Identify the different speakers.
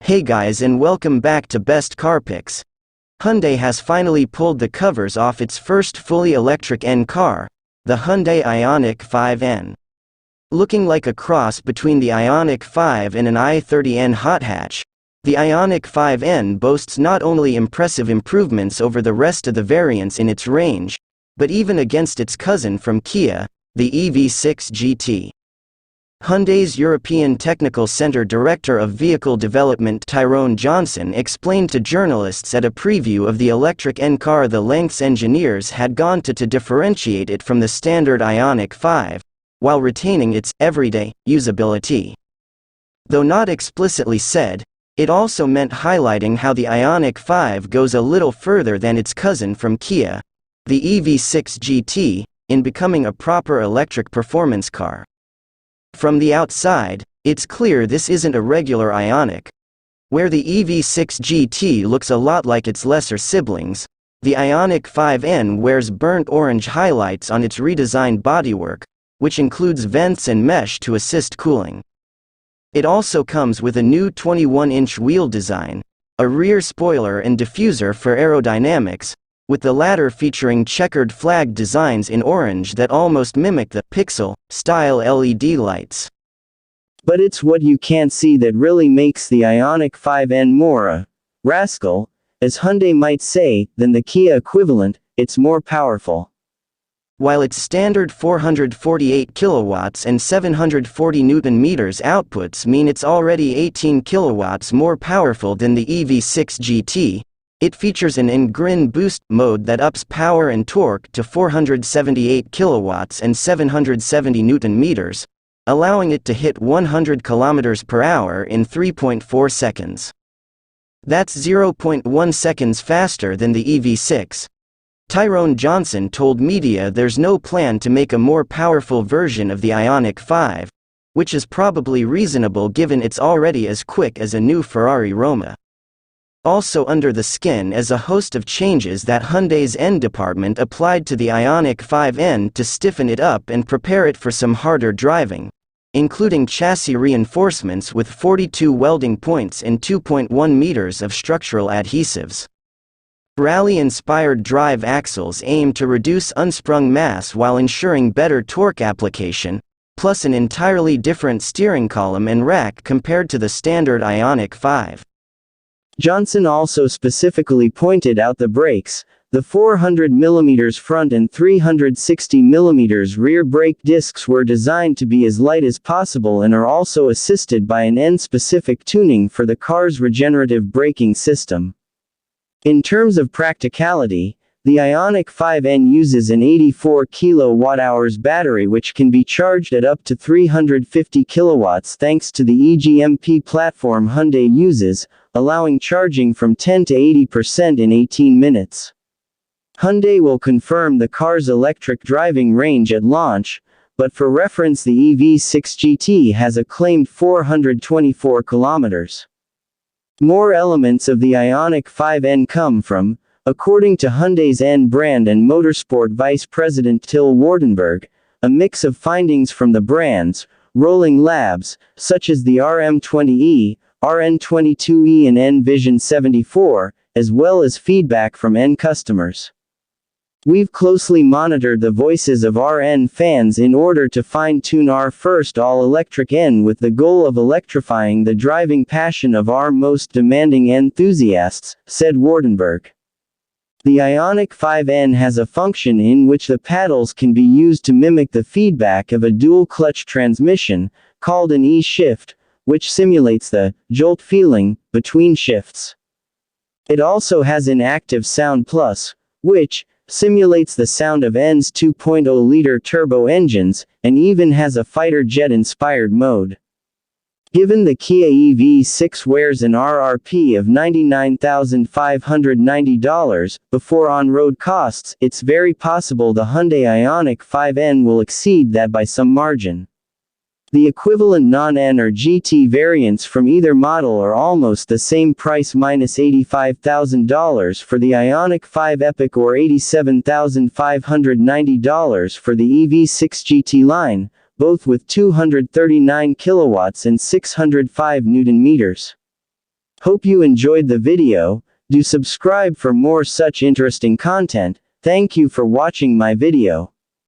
Speaker 1: Hey guys, and welcome back to Best Car Picks. Hyundai has finally pulled the covers off its first fully electric N car, the Hyundai Ioniq 5N. Looking like a cross between the Ioniq 5 and an i30N hot hatch, the Ioniq 5N boasts not only impressive improvements over the rest of the variants in its range, but even against its cousin from Kia, the EV6 GT. Hyundai's European Technical Center Director of Vehicle Development Tyrone Johnson explained to journalists at a preview of the electric N car the lengths engineers had gone to differentiate it from the standard Ioniq 5, while retaining its everyday usability. Though not explicitly said, it also meant highlighting how the Ioniq 5 goes a little further than its cousin from Kia, the EV6 GT, in becoming a proper electric performance car. From the outside, it's clear this isn't a regular Ioniq. Where the EV6 GT looks a lot like its lesser siblings, the Ioniq 5N wears burnt orange highlights on its redesigned bodywork, which includes vents and mesh to assist cooling. It also comes with a new 21-inch wheel design, a rear spoiler and diffuser for aerodynamics, with the latter featuring checkered flag designs in orange that almost mimic the pixel-style LED lights.
Speaker 2: But it's what you can't see that really makes the Ioniq 5N more a rascal, as Hyundai might say, than the Kia equivalent. It's more powerful.
Speaker 1: While its standard 448 kilowatts and 740 Nm outputs mean it's already 18 kilowatts more powerful than the EV6 GT, it features an in-grin boost mode that ups power and torque to 478 kilowatts and 770 Nm, allowing it to hit 100 km per hour in 3.4 seconds. That's 0.1 seconds faster than the EV6. Tyrone Johnson told media there's no plan to make a more powerful version of the Ioniq 5, which is probably reasonable given it's already as quick as a new Ferrari Roma. Also under the skin is a host of changes that Hyundai's N department applied to the Ioniq 5N to stiffen it up and prepare it for some harder driving, including chassis reinforcements with 42 welding points and 2.1 meters of structural adhesives. Rally-inspired drive axles aim to reduce unsprung mass while ensuring better torque application, plus an entirely different steering column and rack compared to the standard Ioniq 5.
Speaker 2: Johnson also specifically pointed out the brakes. The 400mm front and 360mm rear brake discs were designed to be as light as possible and are also assisted by an N-specific tuning for the car's regenerative braking system. In terms of practicality, the Ioniq 5N uses an 84 kWh battery which can be charged at up to 350 kilowatts thanks to the EGMP platform Hyundai uses, allowing charging from 10 to 80% in 18 minutes. Hyundai will confirm the car's electric driving range at launch, but for reference the EV6 GT has a claimed 424 kilometers. More elements of the Ioniq 5N come from, according to Hyundai's N brand and motorsport vice president Till Wardenberg, a mix of findings from the brand's rolling labs, such as the RM20E, RN22E and N-Vision 74, as well as feedback from N customers. We've closely monitored the voices of our N fans in order to fine-tune our first all-electric N with the goal of electrifying the driving passion of our most demanding enthusiasts, said Wardenberg. The Ioniq 5N has a function in which the paddles can be used to mimic the feedback of a dual-clutch transmission, called an E-shift, which simulates the jolt feeling between shifts. It also has an active sound plus, which simulates the sound of N's 2.0-liter turbo engines, and even has a fighter jet-inspired mode. Given the Kia EV6 wears an RRP of $99,590 before on-road costs, it's very possible the Hyundai Ioniq 5N will exceed that by some margin. The equivalent non-N or GT variants from either model are almost the same price minus $85,000 for the Ioniq 5 Epic or $87,590 for the EV6 GT line, both with 239 kilowatts and 605 Nm. Hope you enjoyed the video. Do subscribe for more such interesting content. Thank you for watching my video.